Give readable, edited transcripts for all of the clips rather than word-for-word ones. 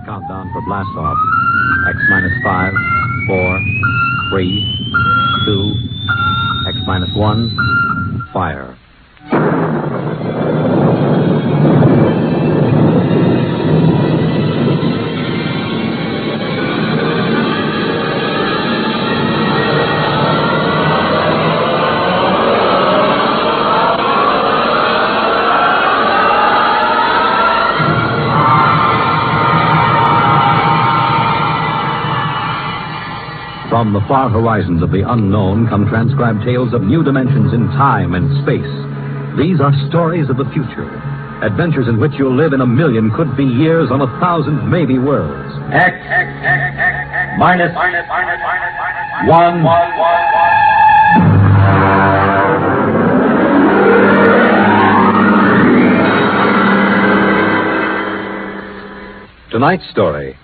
Countdown for blast off. X minus 5, 4, 3, 2, X minus 1, fire. From the far horizons of the unknown come transcribed tales of new dimensions in time and space. These are stories of the future. Adventures in which you'll live in 1,000,000 could-be years on 1,000 maybe worlds. X minus 1. Tonight's story,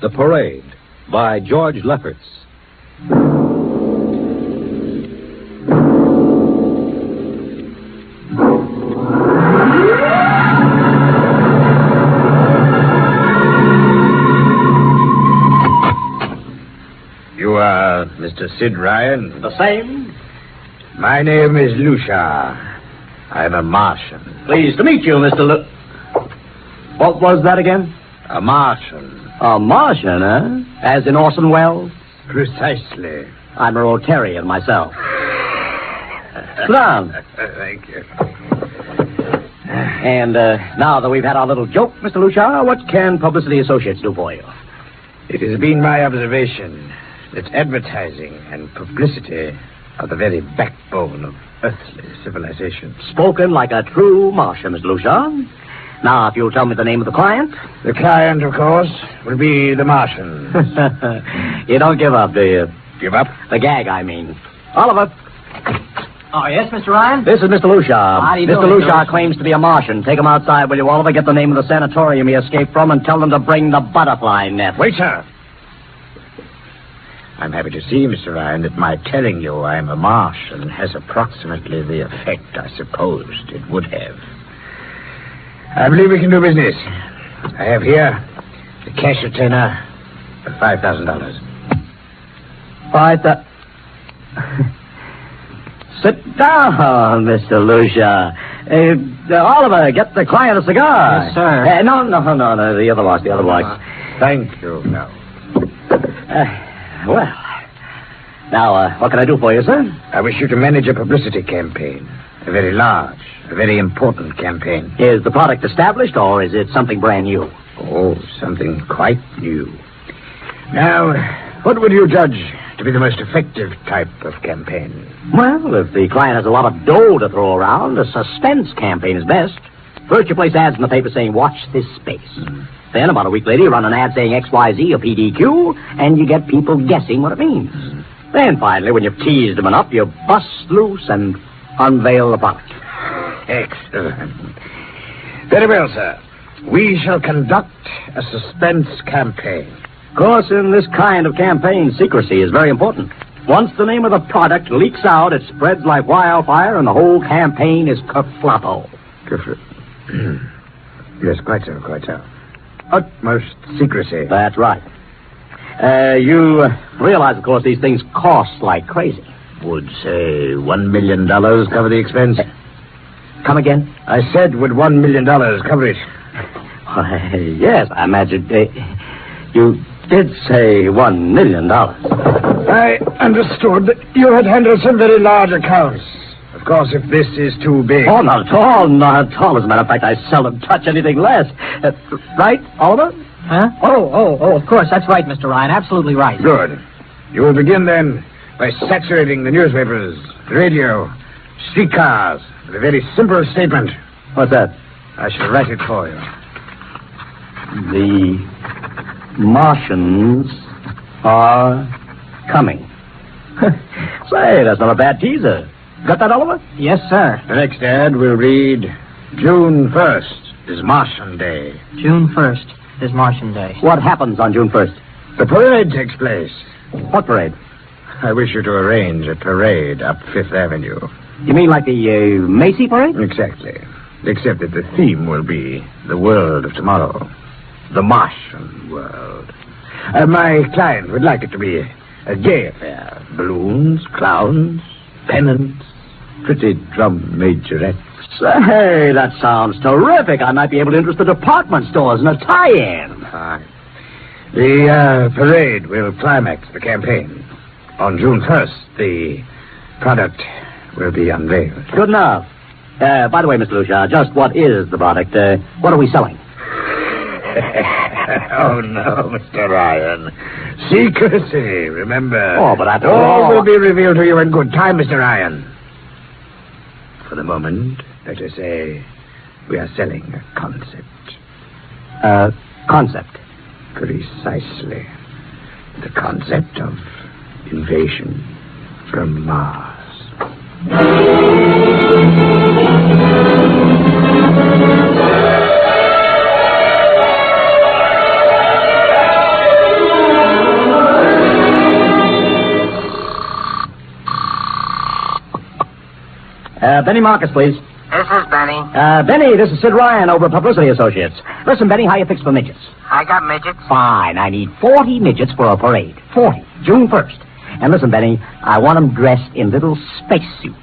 The Parade, by George Lefferts. You are Mr. Sid Ryan? The same. My name is Lucia. I'm a Martian. Pleased to meet you, Mr. What was that again? A Martian. A Martian, eh? As in Orson Welles? Precisely. I'm a Rotarian myself. Sit down. Thank you. And now that we've had our little joke, Mr. Lucia, what can Publicity Associates do for you? It has been my observation that advertising and publicity are the very backbone of earthly civilization. Spoken like a true Martian, Mr. Lucia. Now, if you'll tell me the name of the client. The client, of course, will be the Martian. You don't give up, do you? Give up? The gag, I mean. Oliver. Oh, yes, Mr. Ryan? This is Mr. Lucia. How do you do, Mr. Lucia George? claims to be a Martian. Take him outside, will you, Oliver? Get the name of the sanatorium he escaped from and tell them to bring the butterfly net. Wait, sir. I'm happy to see, Mr. Ryan, that my telling you I'm a Martian has approximately the effect I supposed it would have. I believe we can do business. I have here the cash retainer for $5,000. Sit down, Mr. Lucia. Oliver, get the client a cigar. Yes, sir. No, the other box, Thank you, no. Well, now, what can I do for you, sir? I wish you to manage a publicity campaign. A very large, a very important campaign. Is the product established, or is it something brand new? Oh, something quite new. Now, what would you judge to be the most effective type of campaign? Well, if the client has a lot of dough to throw around, a suspense campaign is best. First, you place ads in the paper saying, watch this space. Then, about a week later, you run an ad saying XYZ or PDQ, and you get people guessing what it means. Then, finally, when you've teased them enough, you bust loose and unveil the product. Excellent. Very well, sir. We shall conduct a suspense campaign. Of course, in this kind of campaign, secrecy is very important. Once the name of the product leaks out, it spreads like wildfire, and the whole campaign is kerfloppo. Yes, quite so. Utmost secrecy. That's right. You realize, of course, these things cost like crazy. Would, say, $1 million cover the expense? Come again? I said, would $1 million cover it? Yes, I imagine. You did say $1 million. I understood that you had handled some very large accounts. Of course, if this is too big... Oh, not at all. As a matter of fact, I seldom touch anything less. Right, Oliver? Huh? Oh, of course. That's right, Mr. Ryan. Absolutely right. Good. You will begin, then, by saturating the newspapers, the radio, streetcars, with a very simple statement. What's that? I shall write it for you. The Martians are coming. Say, that's not a bad teaser. Got that, Oliver? Yes, sir. The next ad will read, June 1st is Martian Day. June 1st is Martian Day. What happens on June 1st? The parade takes place. What parade? I wish you to arrange a parade up Fifth Avenue. You mean like the Macy parade? Exactly. Except that the theme will be the world of tomorrow. the Martian world. My client would like it to be a gay affair. Balloons, clowns, pennants, pretty drum majorettes. Hey, that sounds terrific. I might be able to interest the department stores in a tie-in. The parade will climax the campaign. On June 1st, the product will be unveiled. Good enough. By the way, Mr. Lucia, just what is the product? What are we selling? Oh, no, Mr. Ryan. Secrecy, remember. Oh, but after all will be revealed to you in good time, Mr. Ryan. For the moment, let us say we are selling a concept. Concept? Precisely. The concept of invasion from Mars. Benny Marcus, please. This is Benny. Benny, this is Sid Ryan over at Publicity Associates. Listen, Benny, how you fix for midgets? I got midgets. Fine. I need 40 midgets for a parade. 40. June 1st. And listen, Benny, I want them dressed in little spacesuits.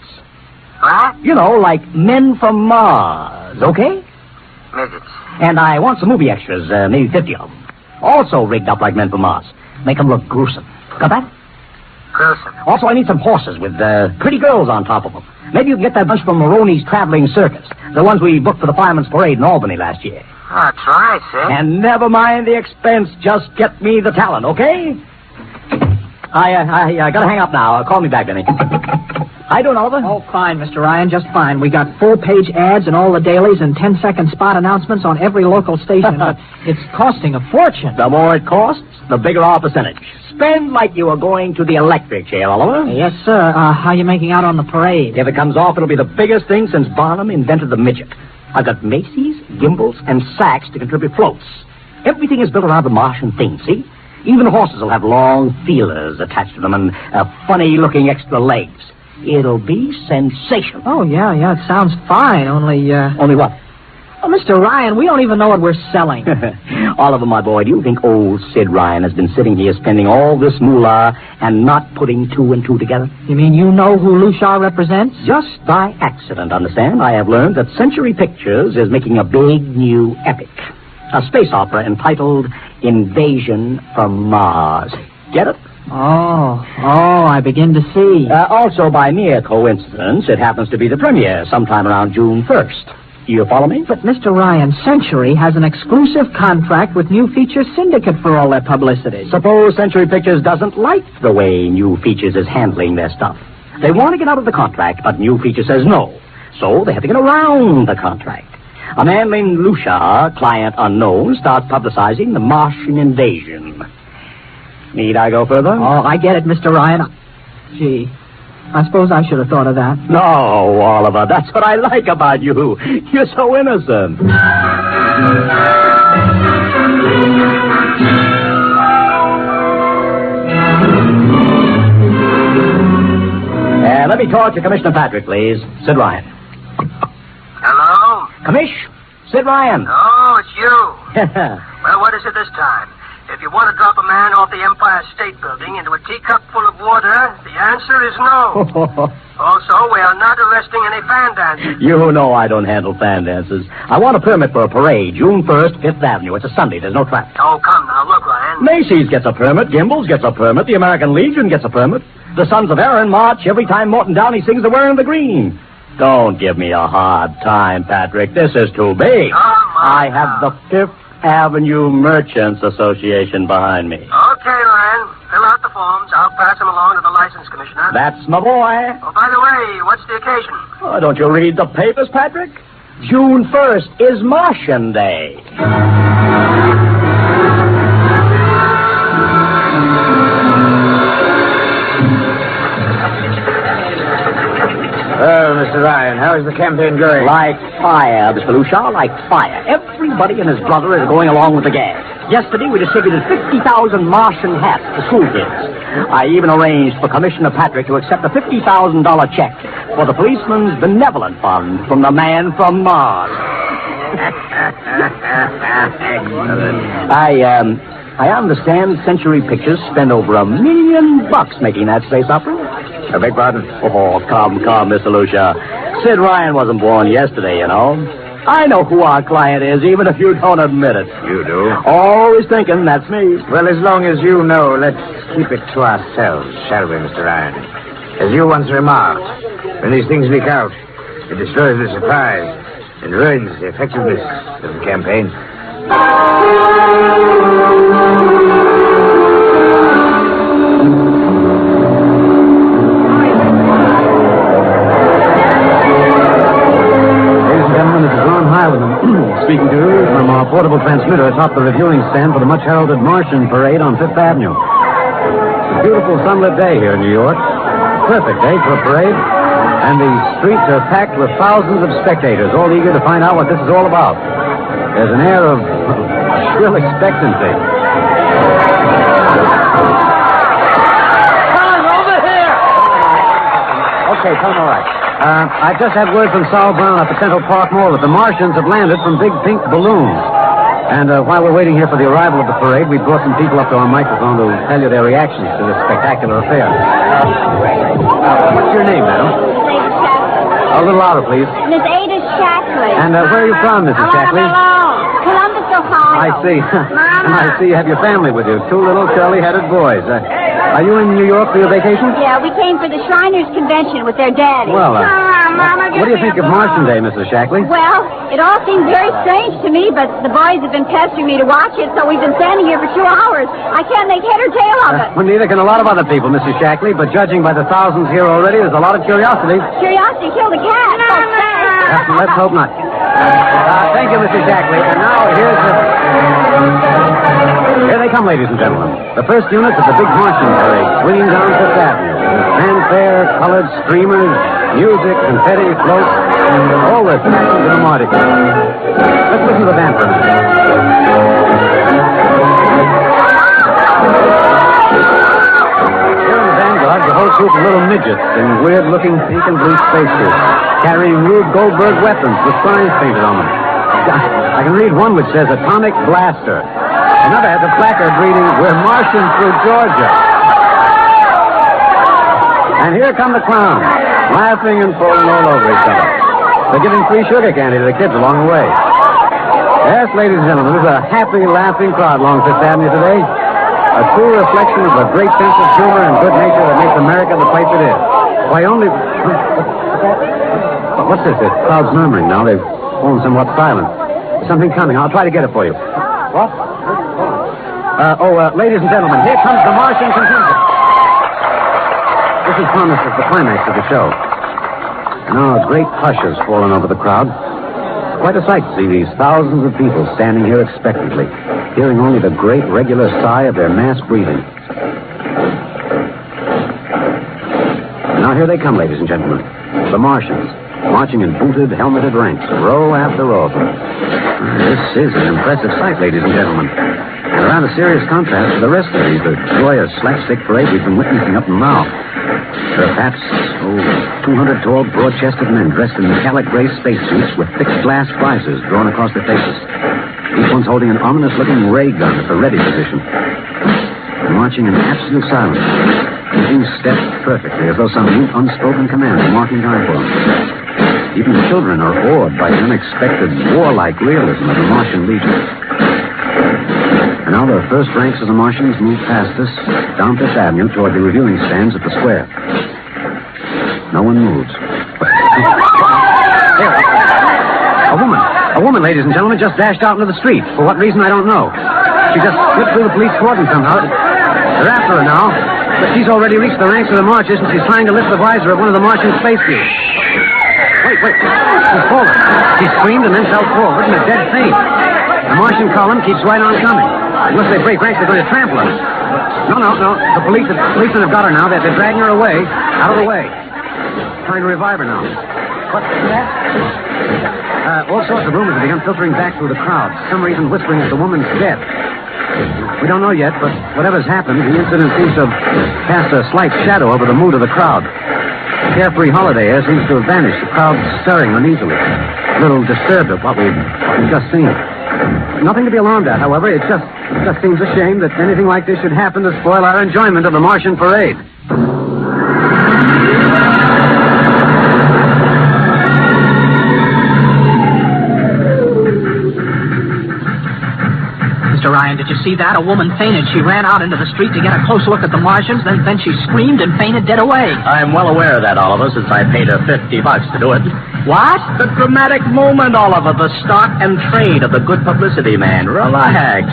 What? You know, like men from Mars, okay? Midgets. And I want some movie extras, maybe 50 of them. Also rigged up like men from Mars. Make them look gruesome. Got that? Gruesome. Also, I need some horses with pretty girls on top of them. Maybe you can get that bunch from Maroney's Traveling Circus. The ones we booked for the Fireman's Parade in Albany last year. Oh, try, Sid. And never mind the expense. Just get me the talent, okay? I gotta hang up now. Call me back, Benny. How you doing, Oliver? Oh, fine, Mr. Ryan, just fine. We got full-page ads in all the dailies and 10-second spot announcements on every local station, but it's costing a fortune. The more it costs, the bigger our percentage. Spend like you are going to the electric chair, Oliver. Yes, sir. How you making out on the parade? If it comes off, it'll be the biggest thing since Barnum invented the midget. I've got Macy's, Gimbals, and Saks to contribute floats. Everything is built around the Martian theme, see? Even the horses will have long feelers attached to them and funny-looking extra legs. It'll be sensational. Oh, yeah, it sounds fine, only... Only what? Oh, Mr. Ryan, we don't even know what we're selling. Oliver, my boy, do you think old Sid Ryan has been sitting here spending all this moolah and not putting two and two together? You mean you know who Lucia represents? Just by accident, understand? I have learned that Century Pictures is making a big new epic. A space opera entitled Invasion from Mars. Get it? Oh, I begin to see. Also, by mere coincidence, it happens to be the premiere sometime around June 1st. You follow me? But, Mr. Ryan, Century has an exclusive contract with New Features Syndicate for all their publicity. Suppose Century Pictures doesn't like the way New Features is handling their stuff. They want to get out of the contract, but New Features says no. So they have to get around the contract. A man named Lucia, client unknown, starts publicizing the Martian invasion. Need I go further? Oh, I get it, Mr. Ryan. Gee, I suppose I should have thought of that. No, Oliver, that's what I like about you. You're so innocent. Let me talk to Commissioner Patrick, please. Sid Ryan. Hello? Commish? Sid Ryan. Oh, it's you. Well, what is it this time? If you want to drop a man off the Empire State Building into a teacup full of water, the answer is no. Also, we are not arresting any fan dancers. You know I don't handle fan dances. I want a permit for a parade, June 1st, 5th Avenue. It's a Sunday. There's no traffic. Oh, come now. Look, Ryan. Macy's gets a permit. Gimbals gets a permit. The American Legion gets a permit. The Sons of Erin march every time Morton Downey sings the Wearing the Green. Don't give me a hard time, Patrick. This is too big. I have the 5th Avenue Merchants Association behind me. Okay, Ryan. Fill out the forms. I'll pass them along to the license commissioner. That's my boy. Oh, by the way, what's the occasion? Oh, don't you read the papers, Patrick? June 1st is Martian Day. Well, Mr. Ryan, how is the campaign going? Like fire, Mr. Lucia, like fire. Everybody and his brother is going along with the gag. Yesterday, we distributed 50,000 Martian hats to school kids. I even arranged for Commissioner Patrick to accept a $50,000 check for the Policeman's Benevolent Fund from the man from Mars. I understand Century Pictures spent over $1 million making that space opera. I beg pardon? Oh, come, Mr. Lucia. Sid Ryan wasn't born yesterday, you know. I know who our client is, even if you don't admit it. You do? Always thinking that's me. Well, as long as you know, let's keep it to ourselves, shall we, Mr. Ryan? As you once remarked, when these things leak out, it destroys the surprise and ruins the effectiveness of the campaign. Speaking to you from our portable transmitter atop the reviewing stand for the much-heralded Martian Parade on Fifth Avenue. It's a beautiful sunlit day here in New York. Perfect day for a parade. And the streets are packed with thousands of spectators, all eager to find out what this is all about. There's an air of shrill expectancy. Come over here! Okay, come all right. I just had word from Sol Brown at the Central Park Mall that the Martians have landed from big pink balloons. And while we're waiting here for the arrival of the parade, we brought some people up to our microphone to tell you their reactions to this spectacular affair. What's your name, madam? A little louder, please. Miss Ada Shackley. And where are you from, Mrs. Shackley? Columbus, Ohio. I see. And I see you have your family with you. Two little curly-headed boys. Are you in New York for your vacation? Yeah, we came for the Shriners Convention with their daddy. Well, Mama, what do you think of Martian Day, Mrs. Shackley? Well, it all seemed very strange to me, but the boys have been pestering me to watch it, so we've been standing here for 2 hours. I can't make head or tail of it. Well, neither can a lot of other people, Mrs. Shackley, but judging by the thousands here already, there's a lot of curiosity. Curiosity killed a cat. Let's hope not. Thank you, Mrs. Shackley. And now here they come, ladies and gentlemen. The first units of the big Martian Parade, swinging down Fifth Avenue. Fanfare, colored streamers, music, confetti, floats, all this passion to the Mardi Gras. Let's listen to the band for a minute. Here in the vanguard, the whole troop of little midgets in weird-looking pink and blue spacesuits, carrying Rube Goldberg weapons with signs painted on them. I can read one which says Atomic Blaster. Another has a placard reading, "We're marching through Georgia." And here come the clowns, laughing and falling all over each other. They're giving free sugar candy to the kids along the way. Yes, ladies and gentlemen, there's a happy, laughing crowd along Fifth Avenue today. A true reflection of the great sense of humor and good nature that makes America the place it is. Why, only... What's this? The crowd's murmuring now. They've fallen somewhat silent. There's something coming. I'll try to get it for you. What? Ladies and gentlemen, here comes the Martian contingent. This is promised as the climax of the show. And now a great hush has fallen over the crowd. It's quite a sight to see these thousands of people standing here expectantly, hearing only the great regular sigh of their mass breathing. And now here they come, ladies and gentlemen. The Martians, marching in booted, helmeted ranks, row after row of them. This is an impressive sight, ladies and gentlemen. And a rather serious contrast to the rest of the joyous slapstick parade we've been witnessing up until now. There are perhaps, 200 tall, broad-chested men dressed in metallic gray spacesuits with thick glass visors drawn across their faces. Each one's holding an ominous-looking ray gun at the ready position. They're marching in absolute silence, keeping step perfectly, as though some mute, unspoken command is marking time for them. Even children are awed by the unexpected, warlike realism of the Martian Legion. And now the first ranks of the Martians move past us, down Fifth Avenue toward the reviewing stands at the square. No one moves. There. A woman, ladies and gentlemen, just dashed out into the street. For what reason, I don't know. She just slipped through the police cordon somehow. They're after her now. But she's already reached the ranks of the marchers, and she's trying to lift the visor of one of the Martian spacesuits. Wait. She's fallen. She screamed and then fell forward in a dead faint. The Martian column keeps right on coming. Unless they break ranks, they're going to trample us. No. The policemen have got her now. They're dragging her away, out of the way. Trying to revive her now. What's that? All sorts of rumors have begun filtering back through the crowd. For some reason whispering that the woman's dead. We don't know yet, but whatever's happened, the incident seems to have cast a slight shadow over the mood of the crowd. carefree holiday here seems to have vanished. The crowd's stirring uneasily. A little disturbed at what we've just seen. Nothing to be alarmed at, however. It just seems a shame that anything like this should happen to spoil our enjoyment of the Martian parade. Mr. Ryan, did you see that? A woman fainted. She ran out into the street to get a close look at the Martians, then she screamed and fainted dead away. I'm well aware of that, Oliver, since I paid her $50 to do it. What? The dramatic moment, Oliver. The stock and trade of the good publicity man. Relax.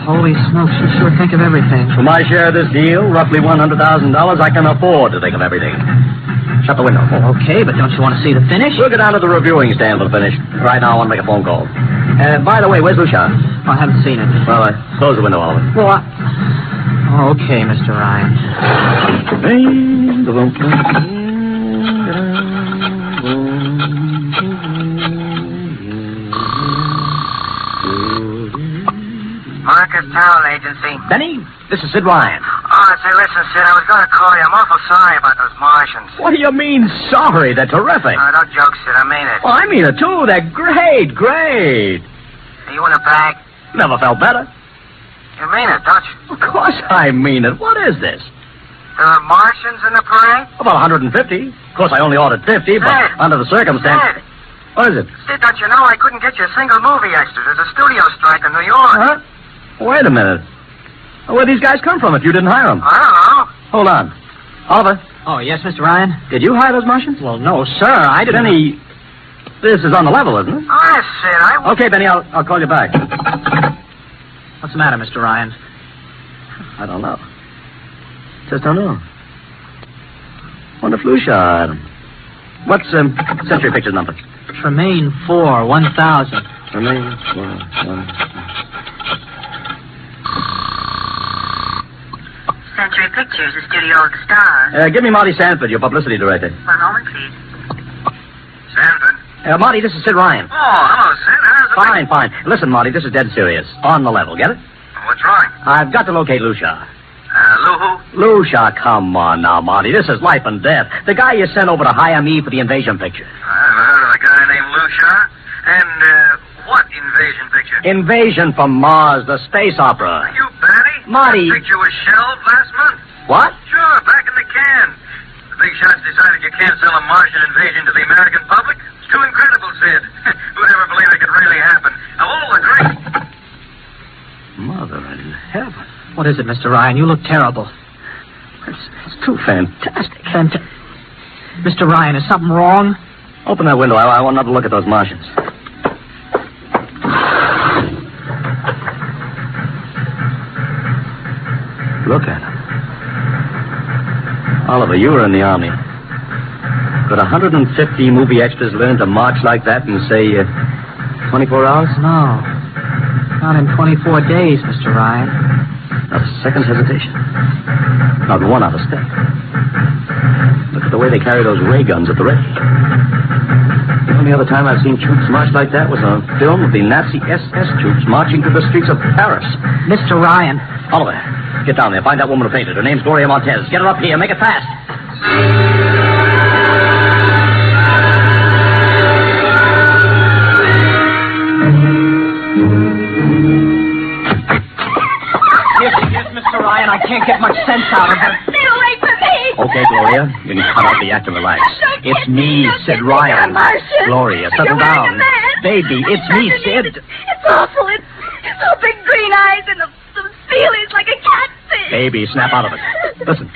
Holy smokes, you sure think of everything. For my share of this deal, roughly $100,000, I can afford to think of everything. Shut the window. Oh, okay, but don't you want to see the finish? We'll go down to the reviewing stand for the finish. Right now, I want to make a phone call. By the way, where's Lucia? I haven't seen it. Well, close the window, Oliver. Well, okay, Mr. Ryan. Market Town Agency. Benny, this is Sid Ryan. Oh, say, listen, Sid, I was going to call you. I'm awful sorry about those Martians. What do you mean, sorry? They're terrific. Don't joke, Sid. I mean it. Well, I mean it, too. They're great. Are you in a bag? Never felt better. You mean it, don't you? Of course I mean it. What is this? There are Martians in the parade? About 150. Of course, I only ordered 50, but Sid. under the circumstances... Sid. What is it? Sid, don't you know I couldn't get you a single movie extra? There's a studio strike in New York. Huh? Wait a minute. Where'd these guys come from if you didn't hire them? I don't know. Hold on. Oliver, Oh, yes, Mr. Ryan? did you hire those Martians? Well, no, sir. I didn't... Benny, this is on the level, isn't it? Oh, yes, Sid. Okay, Benny, I'll call you back. What's the matter, Mr. Ryan? I don't know. Just don't know. Wonder if Lucia had 'em. What's Century Pictures number? Tremaine 4, 1000. Tremaine 4, Century Pictures, the studio of the stars. give me Marty Sanford, your publicity director. One moment, please. Sanford. Marty, this is Sid Ryan. Oh, hello, Sid. How's it Fine. Listen, Marty, this is dead serious. On the level, get it? What's wrong? I've got to locate Lucia. Lou who? Lucia, come on now, Marty. This is life and death. The guy you sent over to hire me for the invasion picture. I haven't heard of a guy named Lucia. And, what invasion picture? Invasion from Mars, the space opera. Are you batty? Marty. That picture was shelved last month. What? Sure, back in the can. The big shots decided you can't sell a Martian invasion to the American public. It's too incredible, Sid. Who'd ever believe it could really happen? Now, all agree. Mother in heaven. What is it, Mr. Ryan? You look terrible. It's too fantastic. Mr. Ryan, is something wrong? Open that window. I want another look at those Martians. Look at them. Oliver, you were in the Army. Could 150 movie extras learn to march like that in, say, 24 hours? No. Not in 24 days, Mr. Ryan. Not a second's hesitation. Not one out of step. Look at the way they carry those ray guns at the ready. The only other time I've seen troops march like that was on a film of the Nazi SS troops marching through the streets of Paris. Mr. Ryan. Oliver, get down there. Find that woman who fainted. Her name's Gloria Montez. Get her up here. Make it fast. Yes, Mr. Ryan, I can't get much sense out of her. Stay away from me! Okay, Gloria. You can cut out the act and relax. It's me, Sid Ryan. Gloria, settle down. Baby, it's me, Sid. It's awful. It's so big green eyes and the feelings like a catfish. Baby, snap out of it. Listen,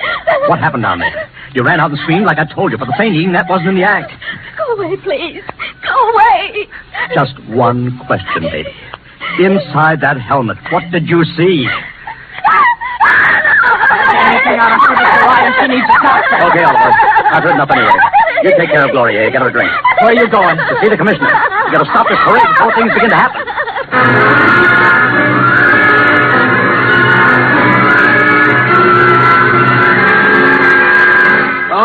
what happened down there? You ran out and screamed like I told you, but the fainting, that wasn't in the act. Go away, please. Go away. Just one question, baby. Inside that helmet, what did you see? Anything out of her, Mr. Ryan, she needs a doctor. Okay, Oliver. I've heard enough anyway. You take care of Gloria. Get her a drink. Where are you going? To see the commissioner. You gotta stop this parade before things begin to happen.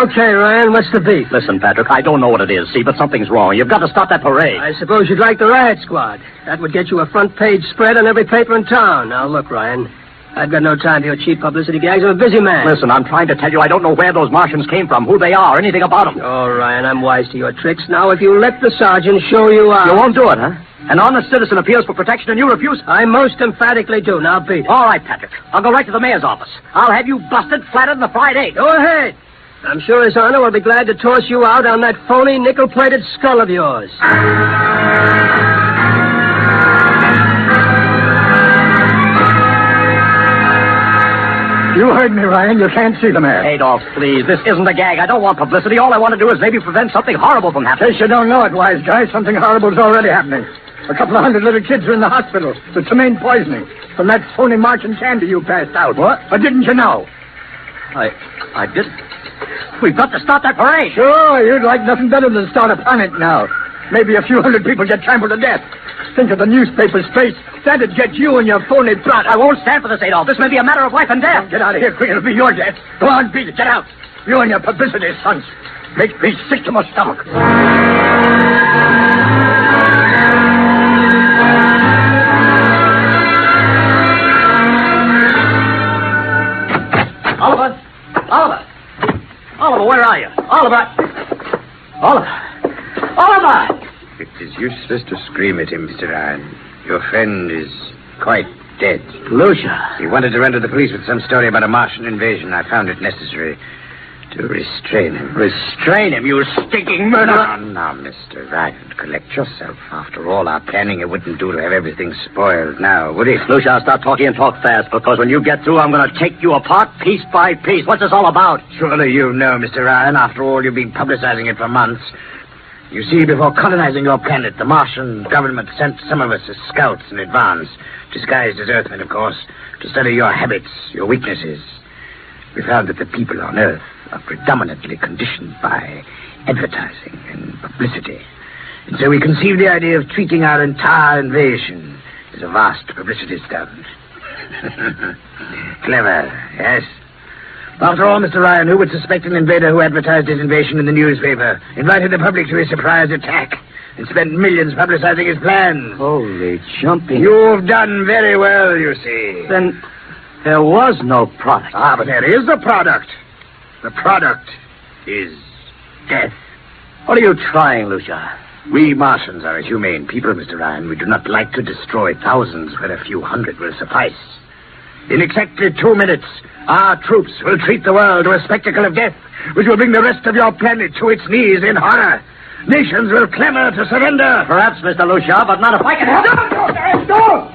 Okay, Ryan, what's the beef? Listen, Patrick, I don't know what it is, see, but something's wrong. You've got to stop that parade. I suppose you'd like the riot squad. That would get you a front page spread on every paper in town. Now, look, Ryan, I've got no time for your cheap publicity gags. I'm a busy man. Listen, I'm trying to tell you I don't know where those Martians came from, who they are, anything about them. Oh, Ryan, I'm wise to your tricks. Now, if you let the sergeant show you out... You won't do it, huh? An honest citizen appeals for protection and you refuse? I most emphatically do. Now, beat it. All right, Patrick. I'll go right to the mayor's office. I'll have you busted flatter than the fried egg. Go ahead. I'm sure His Honor will be glad to toss you out on that phony nickel-plated skull of yours. You heard me, Ryan. You can't see the mayor. Adolf, please. This isn't a gag. I don't want publicity. All I want to do is maybe prevent something horrible from In happening. case you don't know it, wise guy, something horrible's already happening. A couple of hundred little kids are in the hospital with tomaine poisoning from that phony Martian candy you passed out. What? Or didn't you know? I didn't. We've got to stop that parade. Sure, you'd like nothing better than start a panic now. Maybe a few hundred people get trampled to death. Think of the newspaper's face. That'd get you and your phony plot. I won't stand for this, Adolf. This may be a matter of life and death. Get out of here quick. It'll be your death. Go on, beat it. Get out. You and your publicity stunts make me sick to my stomach. Oliver, where are you? Oliver! It is useless to scream at him, Mr. Ryan. Your friend is quite dead. Lucia. He wanted to run to the police with some story about a Martian invasion. I found it necessary to restrain him. Restrain him, you stinking murderer! Now, Mr. Ryan, collect yourself. After all our planning, it wouldn't do to have everything spoiled now, would it? Lucia, I'll start talking and talk fast, because when you get through, I'm going to take you apart piece by piece. What's this all about? Surely you know, Mr. Ryan. After all, you've been publicizing it for months. You see, before colonizing your planet, the Martian government sent some of us as scouts in advance, disguised as Earthmen, of course, to study your habits, your weaknesses. We found that the people on Earth are predominantly conditioned by advertising and publicity. And so we conceived the idea of treating our entire invasion as a vast publicity stunt. Clever, yes? After all, Mr. Ryan, who would suspect an invader who advertised his invasion in the newspaper, invited the public to a surprise attack, and spent millions publicizing his plans? Holy jumping. You've done very well, you see. Then there was no product. Ah, but there is a product. The product is death. What are you trying, Lucia? We Martians are a humane people, Mr. Ryan. We do not like to destroy thousands where a few hundred will suffice. In exactly 2 minutes, our troops will treat the world to a spectacle of death, which will bring the rest of your planet to its knees in horror. Nations will clamor to surrender. Perhaps, Mr. Lucia, but not if I can help it. No!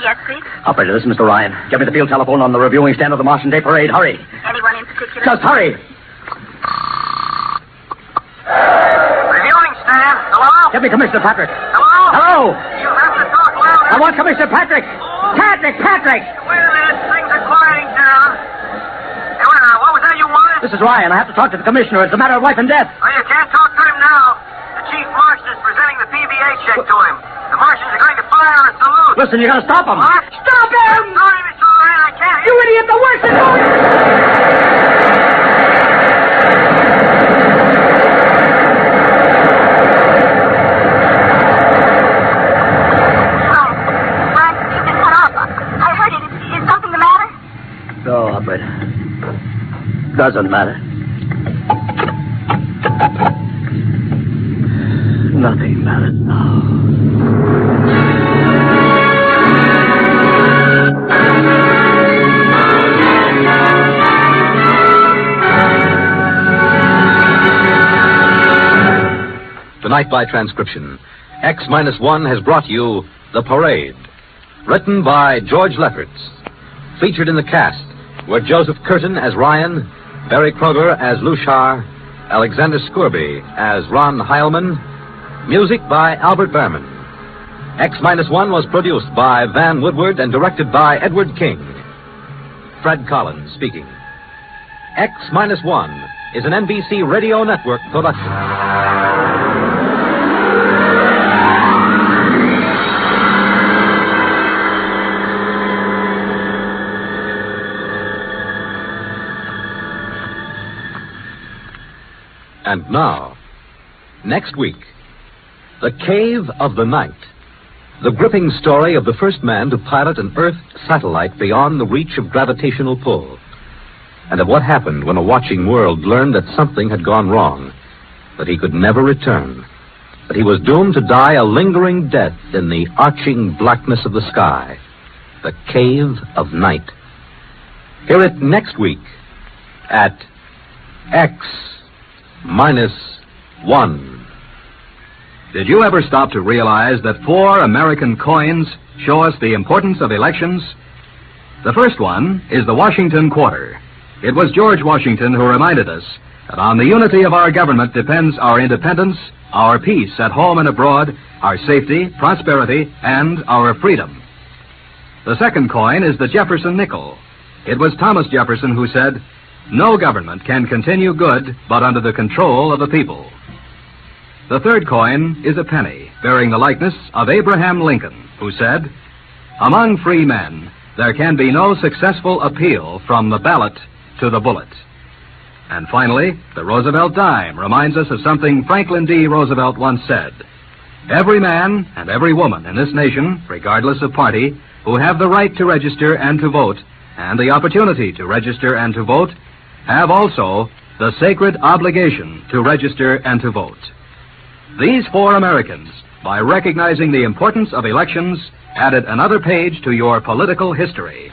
Yes, please? Operator, this is Mr. Ryan. Get me the field telephone on the reviewing stand of the Martian Day Parade. Hurry. Anyone in particular? Just hurry. Reviewing stand. Hello? Get me Commissioner Patrick. Hello? Hello. You have to talk louder. I want Commissioner Patrick. Patrick! Wait a minute. Things are quieting down. Hey, wait now. What was that you wanted? This is Ryan. I have to talk to the commissioner. It's a matter of life and death. Oh, you can't talk to him now. The chief Martian is presenting the PVA check to him. The Martians are going to fire a salute. Listen, you got to stop him. What? Stop him! Sorry, Mr. Ryan. I can't. You idiot! The worst is No, operator. Doesn't matter. Nothing matters now. Tonight by transcription, X-1 has brought you The Parade, written by George Lefferts. Featured in the cast were Joseph Curtin as Ryan, Barry Kroger as Luchar, Alexander Scourby as Ron Heilman. Music by Albert Behrman. X-1 was produced by Van Woodward and directed by Edward King. Fred Collins speaking. X-1 is an NBC Radio Network production. And now, next week, The Cave of the Night. The gripping story of the first man to pilot an Earth satellite beyond the reach of gravitational pull. And of what happened when a watching world learned that something had gone wrong, that he could never return, that he was doomed to die a lingering death in the arching blackness of the sky. The Cave of Night. Hear it next week at X-1. Did you ever stop to realize that 4 American coins show us the importance of elections? The first one is the Washington Quarter. It was George Washington who reminded us that on the unity of our government depends our independence, our peace at home and abroad, our safety, prosperity, and our freedom. The second coin is the Jefferson nickel. It was Thomas Jefferson who said, "No government can continue good but under the control of the people." The third coin is a penny, bearing the likeness of Abraham Lincoln, who said, "Among free men, there can be no successful appeal from the ballot to the bullet." And finally, the Roosevelt dime reminds us of something Franklin D. Roosevelt once said. "Every man and every woman in this nation, regardless of party, who have the right to register and to vote, and the opportunity to register and to vote, have also the sacred obligation to register and to vote." These 4 Americans, by recognizing the importance of elections, added another page to your political history.